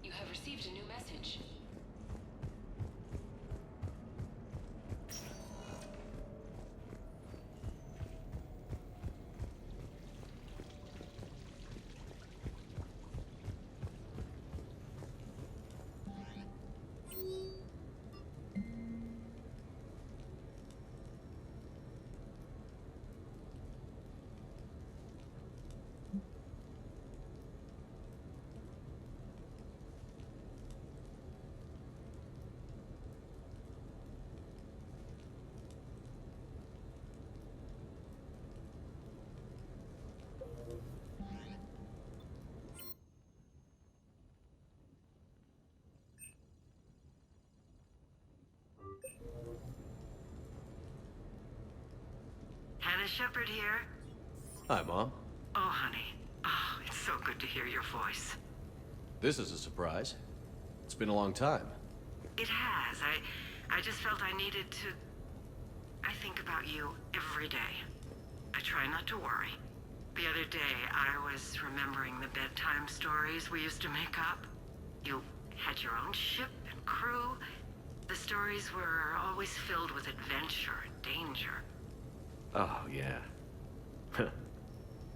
You have received a new message. Hannah Shepherd here. Hi, Mom. Oh, honey. Oh, it's so good to hear your voice. This is a surprise. It's been a long time. It has. I just felt I needed to... I think about you every day. I try not to worry. The other day, I was remembering the bedtime stories we used to make up. You had your own ship and crew. The stories were always filled with adventure and danger. Oh, yeah.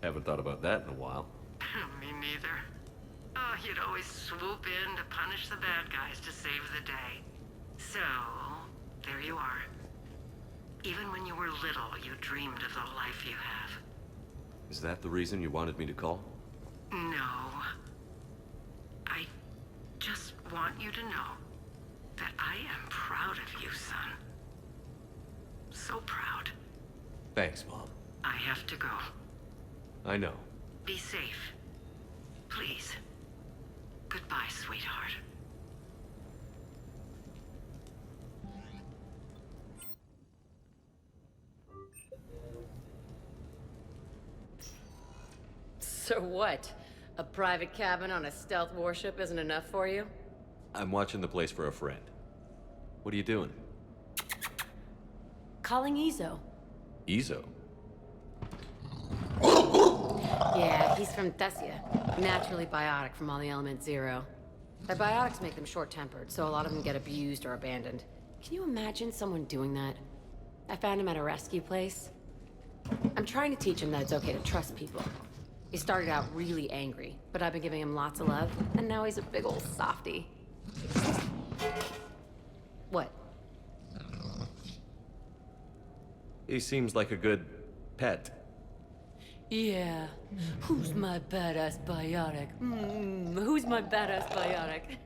Haven't thought about that in a while. Me neither. Oh, you'd always swoop in to punish the bad guys to save the day. So, there you are. Even when you were little, you dreamed of the life you have. Is that the reason you wanted me to call? No. I just want you to know that I am proud of you, son. So proud. Thanks, Mom. I have to go. I know. Be safe. Please. Goodbye, sweetheart. So what? A private cabin on a stealth warship isn't enough for you? I'm watching the place for a friend. What are you doing? Calling Izo. Izo? Yeah, he's from Thessia. Naturally biotic from all the element zero. Their biotics make them short-tempered, so a lot of them get abused or abandoned. Can you imagine someone doing that? I found him at a rescue place. I'm trying to teach him that it's okay to trust people. He started out really angry, but I've been giving him lots of love, and now he's a big old softie. What? He seems like a good pet. Yeah. Who's my badass biotic? Who's my badass biotic?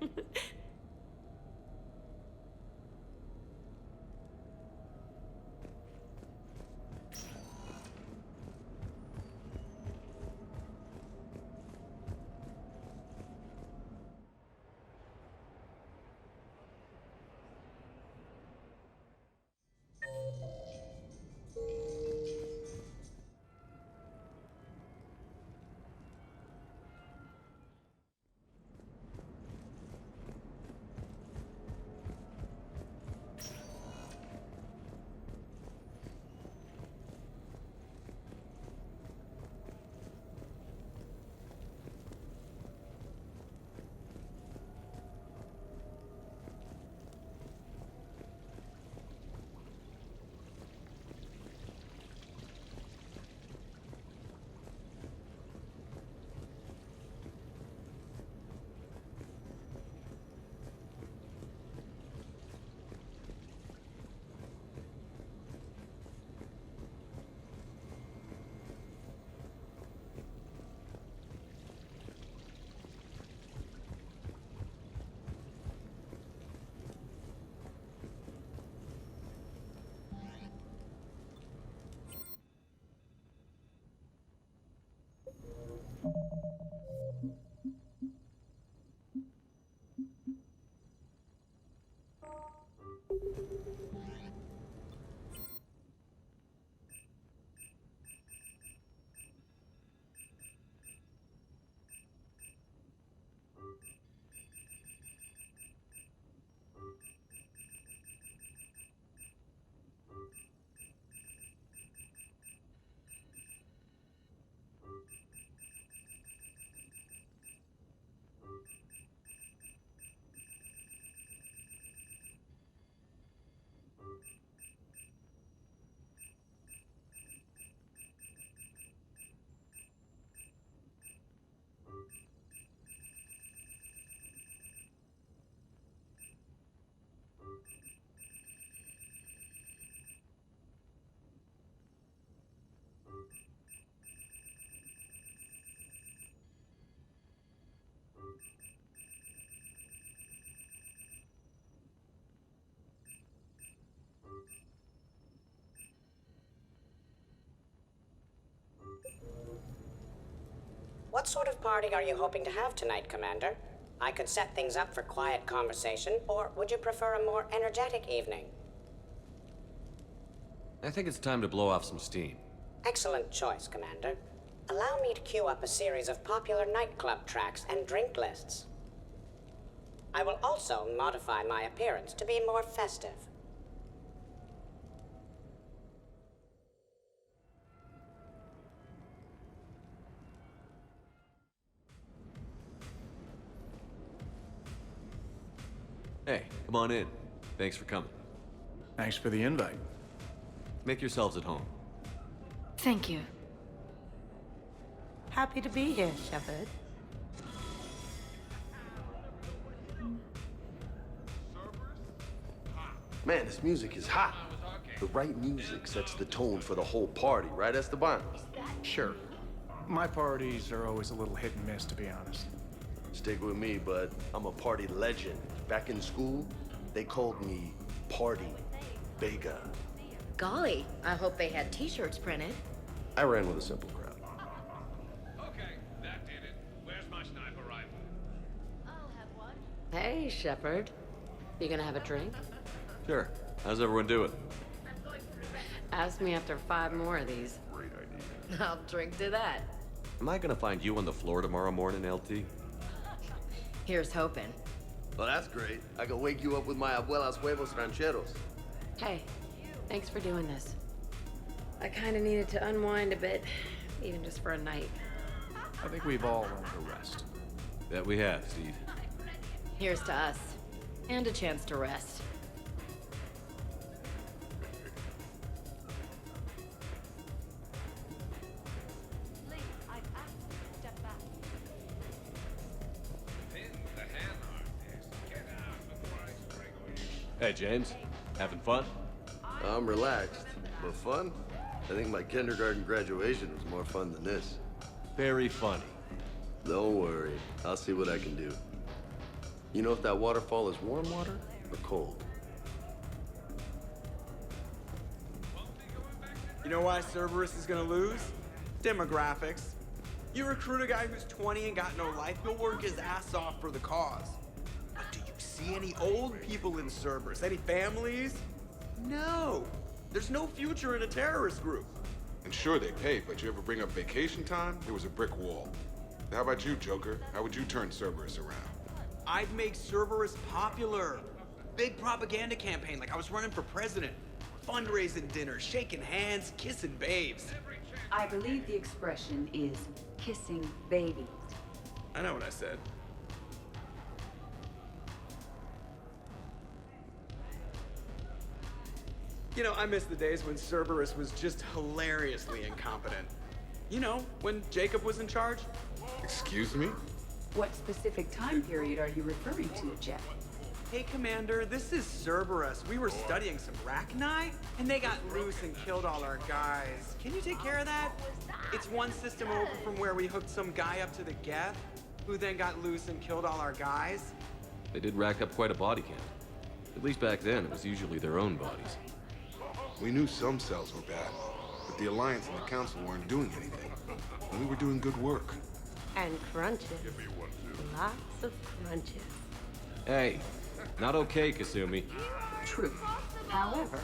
What sort of party are you hoping to have tonight, Commander? I could set things up for quiet conversation, or would you prefer a more energetic evening? I think it's time to blow off some steam. Excellent choice, Commander. Allow me to queue up a series of popular nightclub tracks and drink lists. I will also modify my appearance to be more festive. Hey, come on in. Thanks for coming. Thanks for the invite. Make yourselves at home. Thank you. Happy to be here, Shepard. Man, this music is hot. The right music sets the tone for the whole party, right, Esteban? Sure. My parties are always a little hit and miss, to be honest. Stick with me, bud. I'm a party legend. Back in school, they called me Party Vega. Golly, I hope they had t-shirts printed. I ran with a simple crowd. Okay, that did it. Where's my sniper rifle? I'll have one. Hey, Shepard. You gonna have a drink? Sure. How's everyone doing? Ask me after 5 more of these. Great idea. I'll drink to that. Am I gonna find you on the floor tomorrow morning, LT? Here's hoping. Well, that's great. I can wake you up with my abuela's huevos rancheros. Hey, thanks for doing this. I kinda needed to unwind a bit, even just for a night. I think we've all learned to rest. That we have, Steve. Here's to us. And a chance to rest. Hey, James. Having fun? I'm relaxed, but fun? I think my kindergarten graduation was more fun than this. Very funny. Don't worry, I'll see what I can do. You know if that waterfall is warm water or cold? You know why Cerberus is gonna lose? Demographics. You recruit a guy who's 20 and got no life, he'll work his ass off for the cause. But do you see any old people in Cerberus? Any families? No. There's no future in a terrorist group. And sure, they pay, but you ever bring up vacation time, there was a brick wall. How about you, Joker? How would you turn Cerberus around? I'd make Cerberus popular. Big propaganda campaign, like I was running for president. Fundraising dinners, shaking hands, kissing babes. I believe the expression is kissing babies. I know what I said. You know, I miss the days when Cerberus was just hilariously incompetent. You know, when Jacob was in charge. Excuse me? What specific time period are you referring to, Jeff? Hey, Commander, this is Cerberus. We were studying some Rachni, and they got loose and killed all our guys. Can you take care of that? It's one system over from where we hooked some guy up to the Geth, who then got loose and killed all our guys. They did rack up quite a body count. At least back then, it was usually their own bodies. We knew some cells were bad, but the Alliance and the Council weren't doing anything. And we were doing good work. And crunches. Lots of crunches. Hey, not okay, Kasumi. True. However,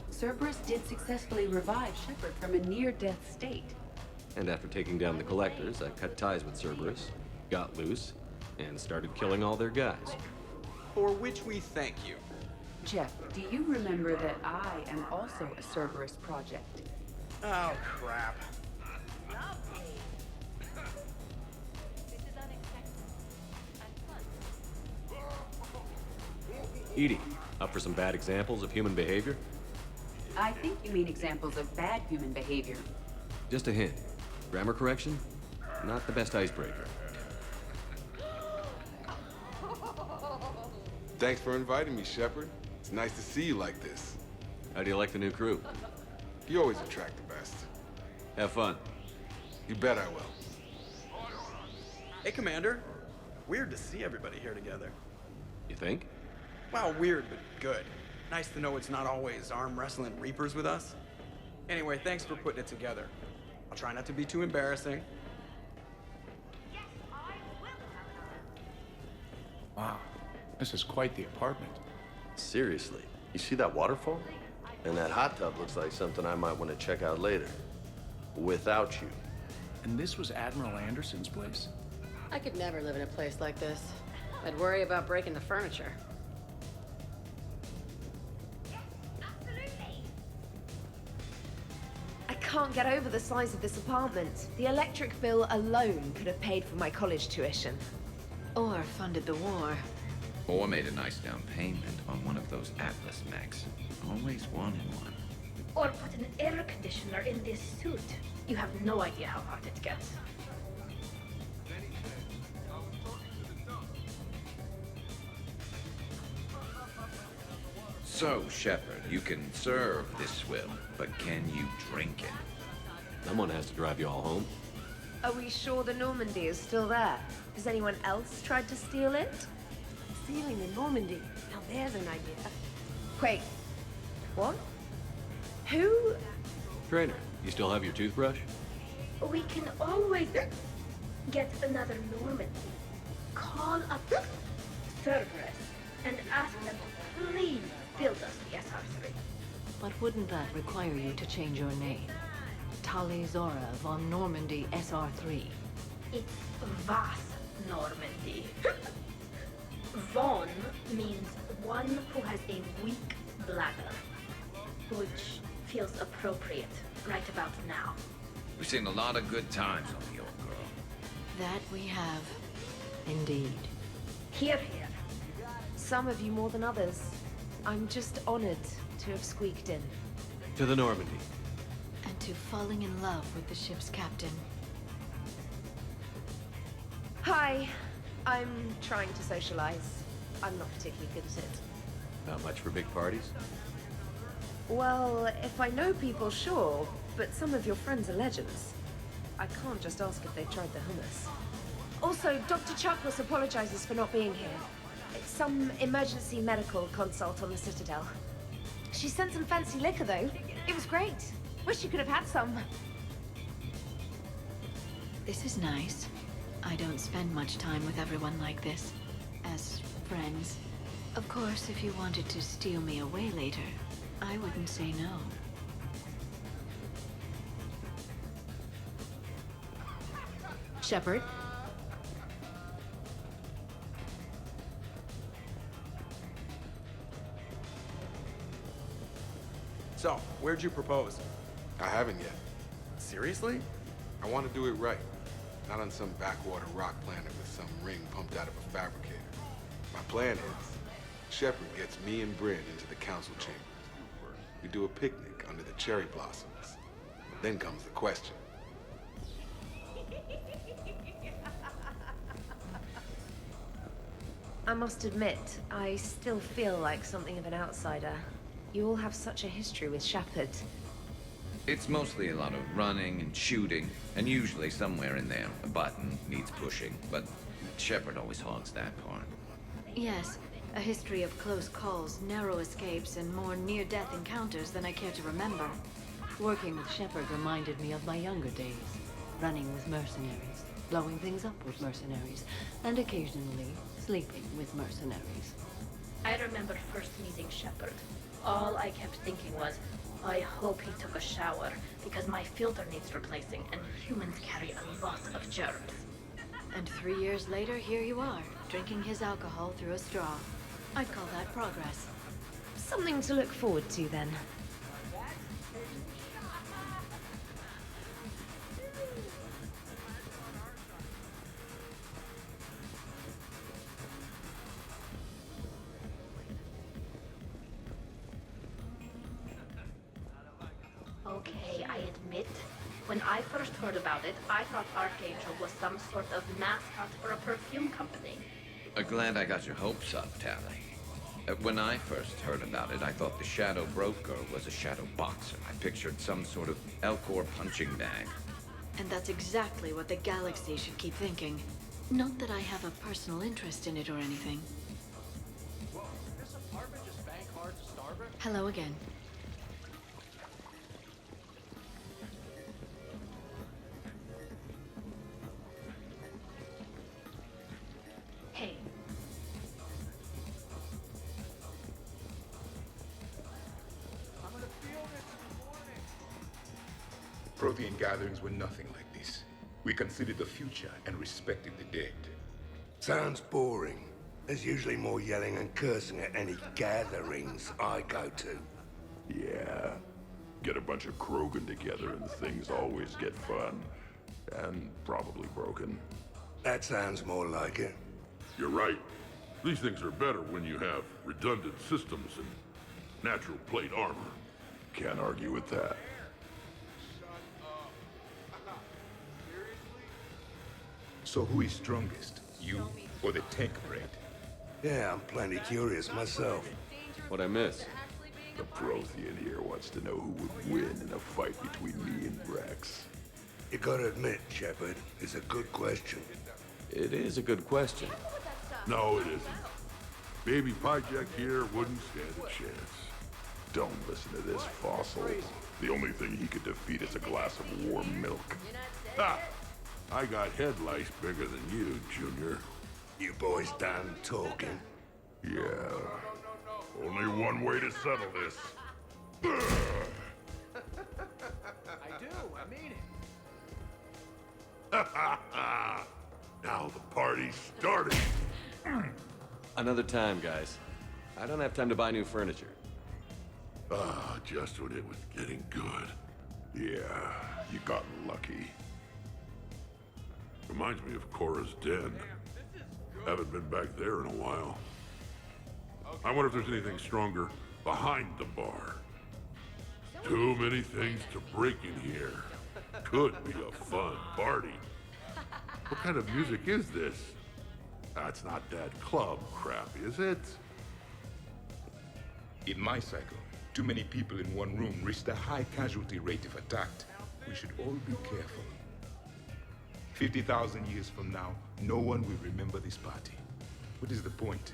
Cerberus did successfully revive Shepard from a near-death state. And after taking down the Collectors, I cut ties with Cerberus, got loose, and started killing all their guys. For which we thank you. Jeff, do you remember that I am also a Cerberus project? Oh, crap. Edie, up for some bad examples of human behavior? I think you mean examples of bad human behavior. Just a hint. Grammar correction? Not the best icebreaker. Thanks for inviting me, Shepard. It's nice to see you like this. How do you like the new crew? You always attract the best. Have fun. You bet I will. Hey, Commander. Weird to see everybody here together. You think? Well, weird, but good. Nice to know it's not always arm wrestling Reapers with us. Anyway, thanks for putting it together. I'll try not to be too embarrassing. Wow, this is quite the apartment. Seriously, you see that waterfall? And that hot tub looks like something I might want to check out later. Without you. And this was Admiral Anderson's place? I could never live in a place like this. I'd worry about breaking the furniture. I can't get over the size of this apartment. The electric bill alone could have paid for my college tuition. Or funded the war. Or made a nice down payment on one of those Atlas mechs. Always wanted one. Or put an air conditioner in this suit. You have no idea how hot it gets. So, Shepard, you can serve this swill, but can you drink it? Someone has to drive you all home. Are we sure the Normandy is still there? Has anyone else tried to steal it? Stealing the Normandy. Now there's an idea. Wait. What? Who? Trainer, you still have your toothbrush? We can always get another Normandy. Call up Cerberus and ask them to please build us the SR3. But wouldn't that require you to change your name? Tali Zora von Normandy SR3. It's Vas Normandy. Von means one who has a weak bladder, which feels appropriate right about now. We've seen a lot of good times on the old girl. That we have. Indeed. Here, here. Some of you more than others. I'm just honored to have squeaked in. To the Normandy. And to falling in love with the ship's captain. Hi. I'm trying to socialize. I'm not particularly good at it. Not much for big parties? Well, if I know people, sure. But some of your friends are legends. I can't just ask if they've tried the hummus. Also, Dr. Chuckless apologizes for not being here. It's some emergency medical consult on the Citadel. She sent some fancy liquor, though. It was great. Wish you could have had some. This is nice. I don't spend much time with everyone like this. As friends. Of course, if you wanted to steal me away later, I wouldn't say no. Shepard? So, where'd you propose? I haven't yet. Seriously? I want to do it right. Not on some backwater rock planet with some ring pumped out of a fabricator. My plan is, Shepard gets me and Bryn into the council chambers. We do a picnic under the cherry blossoms. Then comes the question. I must admit, I still feel like something of an outsider. You all have such a history with Shepard. It's mostly a lot of running and shooting, and usually somewhere in there, a button needs pushing, but Shepard always hogs that part. Yes, a history of close calls, narrow escapes, and more near-death encounters than I care to remember. Working with Shepard reminded me of my younger days. Running with mercenaries, blowing things up with mercenaries, and occasionally sleeping with mercenaries. I remember first meeting Shepard. All I kept thinking was, I hope he took a shower, because my filter needs replacing, and humans carry a lot of germs. And 3 years later, here you are, drinking his alcohol through a straw. I'd call that progress. Something to look forward to, then. Okay, I admit, when I first heard about it, I thought Archangel was some sort of mascot for a perfume company. Glad I got your hopes up, Tally. When I first heard about it, I thought the Shadow Broker was a shadow boxer. I pictured some sort of Elcor punching bag. And that's exactly what the galaxy should keep thinking. Not that I have a personal interest in it or anything. Whoa, this apartment just bank hard to starboard? Hello again. Hey, Prothean gatherings were nothing like this. We considered the future and respected the dead. Sounds boring. There's usually more yelling and cursing at any gatherings I go to. Yeah. Get a bunch of Krogan together and things always get fun. And probably broken. That sounds more like it. You're right. These things are better when you have redundant systems and natural plate armor. Can't argue with that. So who is strongest? You or the tank brain? Yeah, I'm plenty curious myself. What'd I miss? The Prothean here wants to know who would win in a fight between me and Rex. You gotta admit, Shepard, it's a good question. It is a good question. No, it isn't. Baby Project here wouldn't stand a chance. Don't listen to this fossil. The only thing he could defeat is a glass of warm milk. Ha! I got head lice bigger than you, Junior. You boys done talking? Yeah. Only one way to settle this. I do, I mean it. Now the party's started. Another time, guys. I don't have time to buy new furniture. Just when it was getting good. Yeah, you got lucky. Reminds me of Cora's den. Haven't been back there in a while. I wonder if there's anything stronger behind the bar. Too many things to break in here. Could be a fun party. What kind of music is this? That's not that club crap, is it? In my cycle, too many people in one room risked a high casualty rate if attacked. We should all be careful. 50,000 years from now, no one will remember this party. What is the point?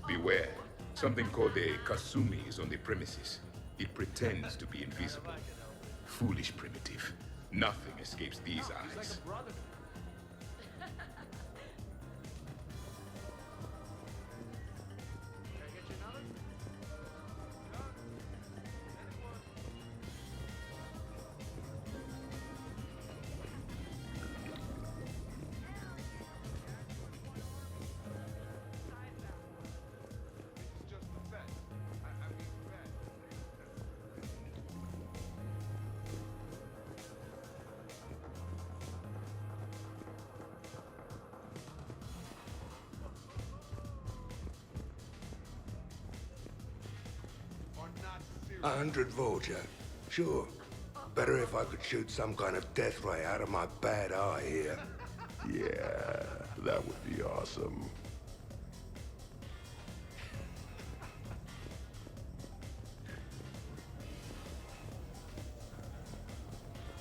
Beware. Something called a Kasumi is on the premises. It pretends to be invisible. Foolish primitive. Nothing escapes these eyes. 100 Vulture. Sure. Better if I could shoot some kind of death ray out of my bad eye here. Yeah, that would be awesome.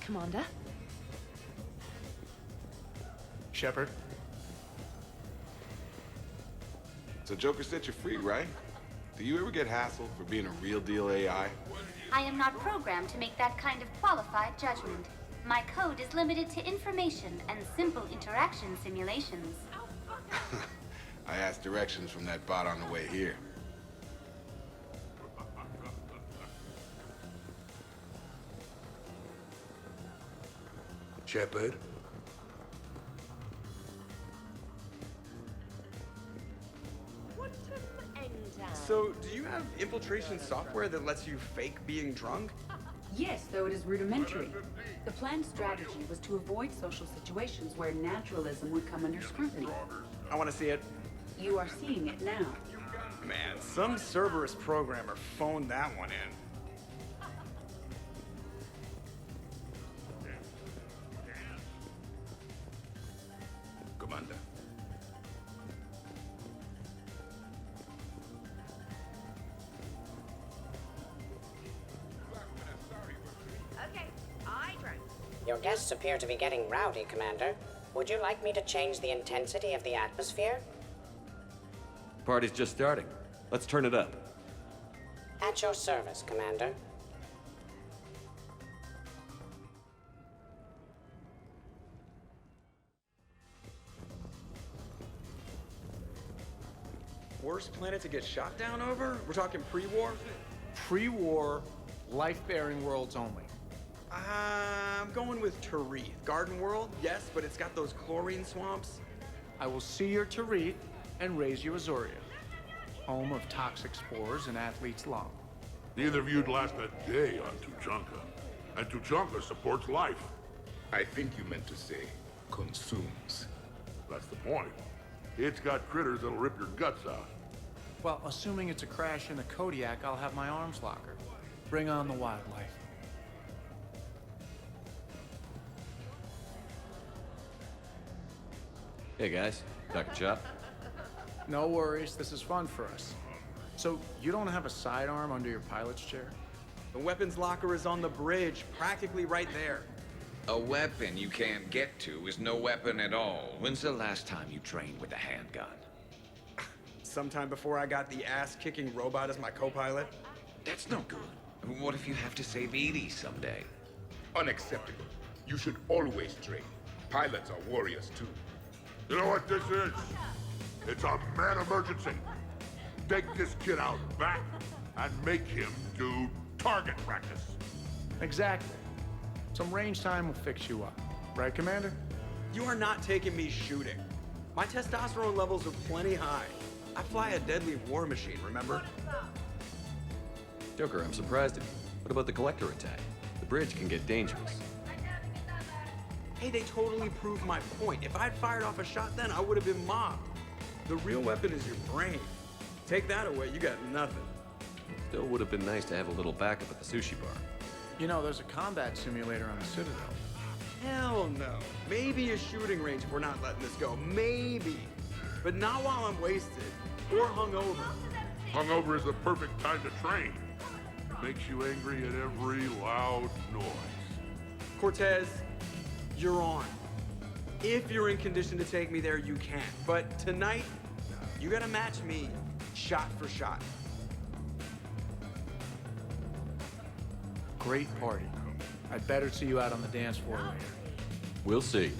Commander? Shepard? So Joker set you free, right? Do you ever get hassled for being a real deal AI? I am not programmed to make that kind of qualified judgment. My code is limited to information and simple interaction simulations. I asked directions from that bot on the way here. Shepard? So, do you have infiltration software that lets you fake being drunk? Yes, though it is rudimentary. The planned strategy was to avoid social situations where naturalism would come under scrutiny. I want to see it. You are seeing it now. Man, some Cerberus programmer phoned that one in. Commander. Your guests appear to be getting rowdy, Commander. Would you like me to change the intensity of the atmosphere? Party's just starting. Let's turn it up. At your service, Commander. Worst planet to get shot down over? We're talking pre-war? Pre-war, life-bearing worlds only. I'm going with Tarith. Garden World, yes, but it's got those chlorine swamps. I will see your Tarit and raise you Azoria, home of toxic spores and athlete's lung. Neither of you'd last a day on Tuchanka. And Tuchanka supports life. I think you meant to say consumes. That's the point. It's got critters that'll rip your guts out. Well, assuming it's a crash in the Kodiak, I'll have my arms locker. Bring on the wildlife. Hey guys, Dr. Chop. No worries, this is fun for us. So, you don't have a sidearm under your pilot's chair? The weapons locker is on the bridge, practically right there. A weapon you can't get to is no weapon at all. When's the last time you trained with a handgun? Sometime before I got the ass-kicking robot as my co-pilot. That's no good. What if you have to save Edie someday? Unacceptable. You should always train. Pilots are warriors too. You know what this is? It's a man emergency. Take this kid out back and make him do target practice. Exactly. Some range time will fix you up. Right, Commander? You are not taking me shooting. My testosterone levels are plenty high. I fly a deadly war machine, remember? Joker, I'm surprised at you. What about the collector attack? The bridge can get dangerous. Hey, they totally proved my point. If I'd fired off a shot then, I would have been mobbed. The real weapon is your brain. Take that away, you got nothing. Still would have been nice to have a little backup at the sushi bar. You know, there's a combat simulator on the Citadel. Hell no. Maybe a shooting range if we're not letting this go. Maybe. But not while I'm wasted. Or hungover. Hungover is the perfect time to train. Makes you angry at every loud noise. Cortez, you're on. If you're in condition to take me there, you can. But tonight, you gotta match me shot for shot. Great party. I'd better see you out on the dance floor later. We'll see.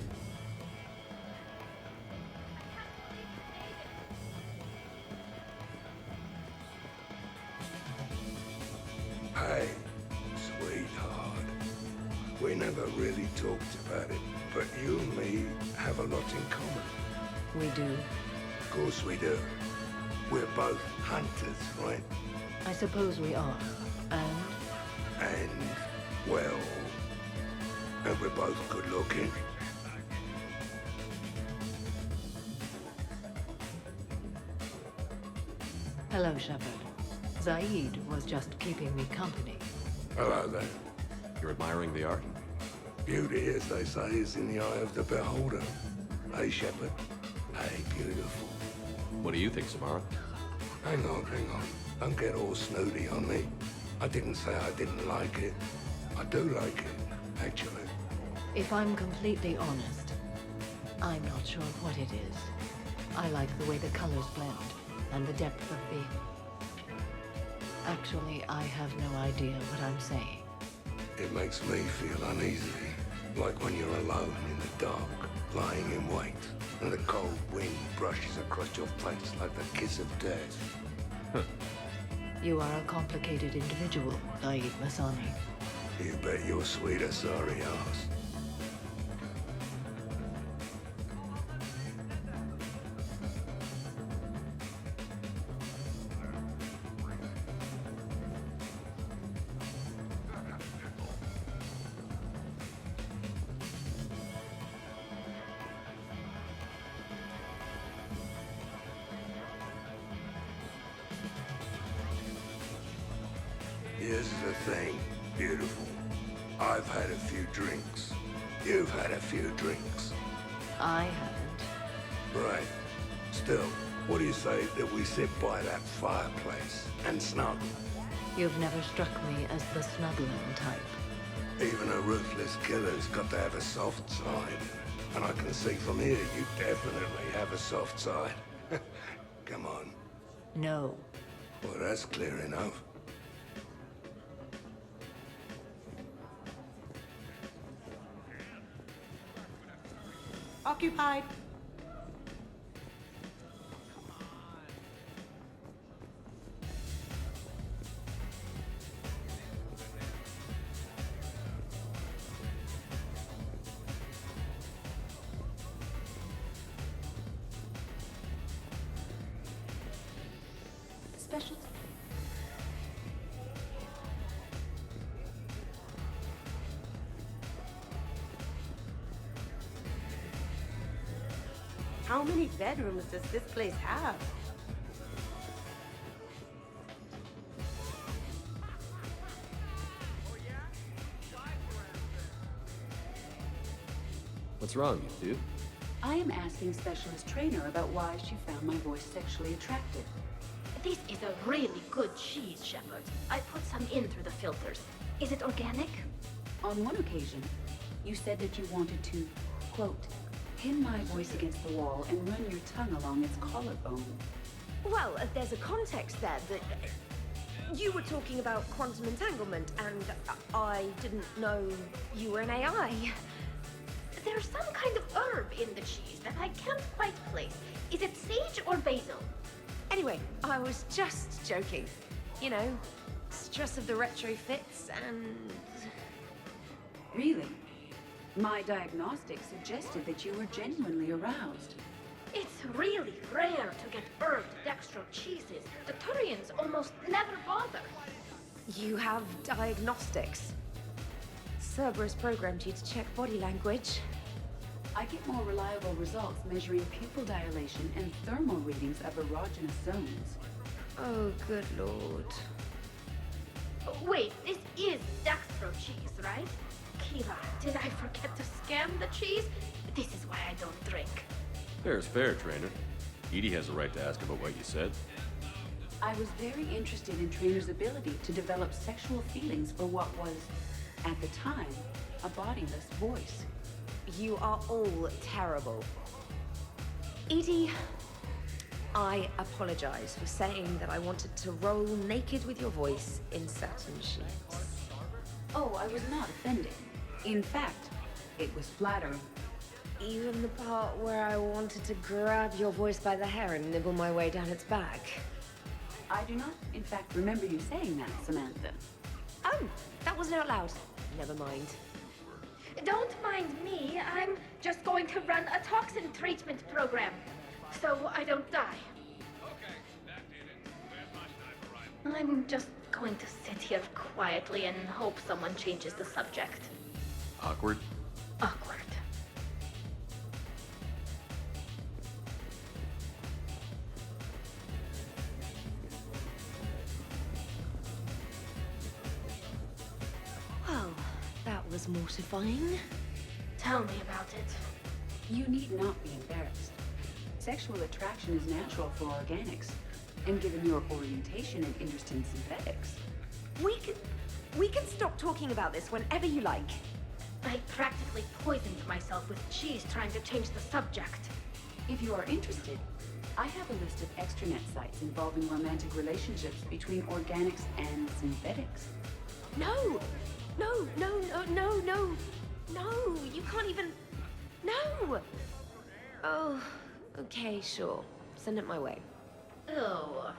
Hey, sweetheart. We never really talked about it, but you and me have a lot in common. We do. Of course we do. We're both hunters, right? I suppose we are. And, well, and we're both good looking. Hello, Shepard. Zaid was just keeping me company. Hello there. You're admiring the art? Beauty, as they say, is in the eye of the beholder. Hey, Shepard. Hey, beautiful. What do you think, Samara? Hang on. Don't get all snooty on me. I didn't say I didn't like it. I do like it, actually. If I'm completely honest, I'm not sure what it is. I like the way the colors blend and the depth of the... Actually, I have no idea what I'm saying. It makes me feel uneasy, like when you're alone in the dark, lying in wait, and the cold wind brushes across your face like the kiss of death. You are a complicated individual, Zaid Masani. You bet your sweet Asari ass. Here's the thing, beautiful. I've had a few drinks. You've had a few drinks. I haven't. Right. Still, what do you say that we sit by that fireplace and snuggle? You've never struck me as the snuggling type. Even a ruthless killer's got to have a soft side. And I can see from here you definitely have a soft side. Come on. No. Well, that's clear enough. Occupied. special... How many bedrooms does this place have? What's wrong, you dude? I am asking Specialist Trainer about why she found my voice sexually attractive. This is a really good cheese, Shepard. I put some in through the filters. Is it organic? On one occasion, you said that you wanted to, quote, pin my voice against the wall and run your tongue along its collarbone. Well, there's a context there that... You were talking about quantum entanglement, and I didn't know you were an AI. There's some kind of herb in the cheese that I can't quite place. Is it sage or basil? Anyway, I was just joking. You know, stress of the retrofits and... Really? My diagnostics suggested that you were genuinely aroused. It's really rare to get herbed dextro cheeses. The Turians almost never bother. You have diagnostics. Cerberus programmed you to check body language. I get more reliable results measuring pupil dilation and thermal readings of erogenous zones. Oh, good lord. Wait, this is dextro cheese, right? Kira, did I forget to scan the cheese? This is why I don't drink. Fair is fair, Trainer. Edie has a right to ask about what you said. I was very interested in Trainer's ability to develop sexual feelings for what was, at the time, a bodiless voice. You are all terrible. Edie, I apologize for saying that I wanted to roll naked with your voice in satin sheets. Oh, I was not offended. In fact, it was flattering. Even the part where I wanted to grab your voice by the hair and nibble my way down its back. I do not, in fact, remember you saying that, Samantha. Oh, that wasn't out loud. Never mind. Don't mind me. I'm just going to run a toxin treatment program, so I don't die. I'm just going to sit here quietly and hope someone changes the subject. Awkward? Awkward. Well, that was mortifying. Tell me about it. You need not be embarrassed. Sexual attraction is natural for organics, and given your orientation and interest in synthetics... We can stop talking about this whenever you like. I practically poisoned myself with cheese trying to change the subject. If you are interested, I have a list of extranet sites involving romantic relationships between organics and synthetics. No! No, no, no, no, no! No, you can't even... No! Oh, okay, sure. Send it my way. Oh.